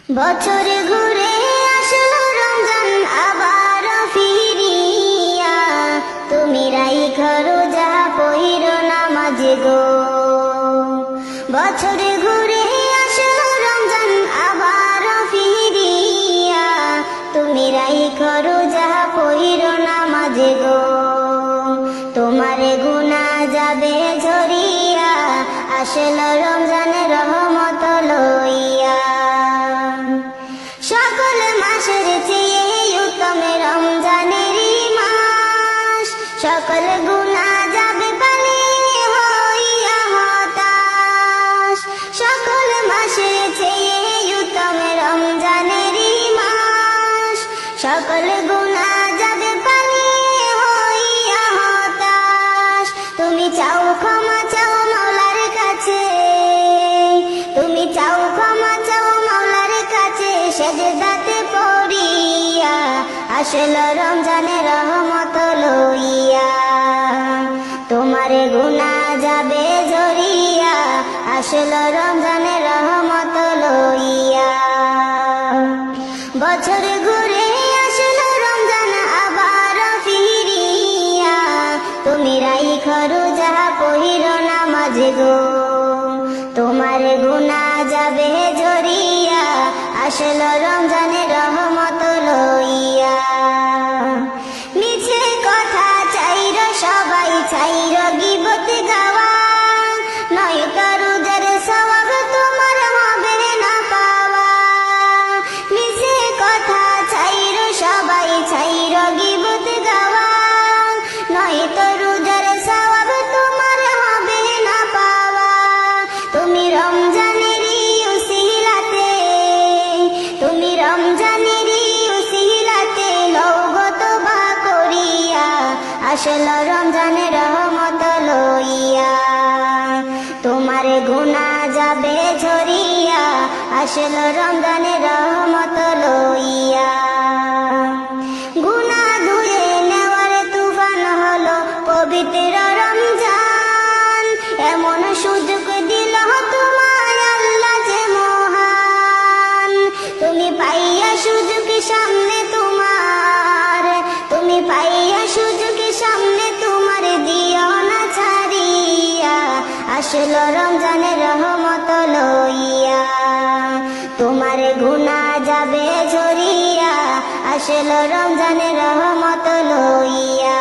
বছর ঘুরে আসলো রমজান আবার ফিরিয়া, তুমি রাইখো রোজা পইরো নামাজ গো। বছর ঘুরে আসলো রমজান আবার ফিরিয়া, তুমি রাইখো রোজা পইরো নামাজ গো। তোমার গুনাহ যাবে ঝরিয়া, আসলো রমজানের রহমত লইয়া। সকল মাসের চেয়ে উত্তম রমজানের মাস, সকল গুনাহ যাবে পালিয়ে হইয়া হতাশ। সকল মাসের চেয়ে উত্তম রমজানের মাস, সকল গুনাহ যাবে পালিয়ে হইয়া হতাশ। তুমি চাও ক্ষমা চাও মাওলার কাছে, তুমি চাও ক্ষমা চাও মাওলার কাছে, সেজদাতে পড়িয়া আসলো রমজানের রহমত লইয়া। তোমার গুনাহ যাবে ঝরিয়া, আসলো রমজানের রহমত লইয়া। বছর ঘুরে আসলো রমজান আবার ফিরিয়া, তুমি রাইখো রোজা পইরো নামাজ গো। তোমার গুনাহ যাবে ঝরিয়া, আসলো রমজানের রহমত লইয়া। মিছে কথা চাইরো সবাই, চাইরো গীবত গাওয়া, নয়তো রোজার সওয়াব তোমার হবে না পাওয়া। মিছে কথা চাইরো সবাই, চাইরো গীবত গাওয়া, নয়তো রোজার সওয়াব তোমার হবে না পাওয়া। তুমি রমজানেরই উসিলাতে, তুমি রমজানেরই উসিলাতে লও তওবা করিয়া, আসলো রমজানের রহমত লইয়া। তোমার গুনাহ যাবে ঝরিয়া, আসলো রমজানের রহমত লইয়া। গুনাহ ধুয়ে নেওয়ার তুফান হলো পবিত্র রমজান, এমন সুযোগ দিল তোমায় আল্লাহ যে মহান। তুমি পাইয়া সুযোগ সামনে তোমার, তুমি পাইয়া সুযোগ সামনে তোমার, দিও না ছাড়িয়া, আসলো রমজানের রহমত লইয়া। তোমার গুনাহ যাবে ঝরিয়া, আসলো রমজানের রহমত লইয়া।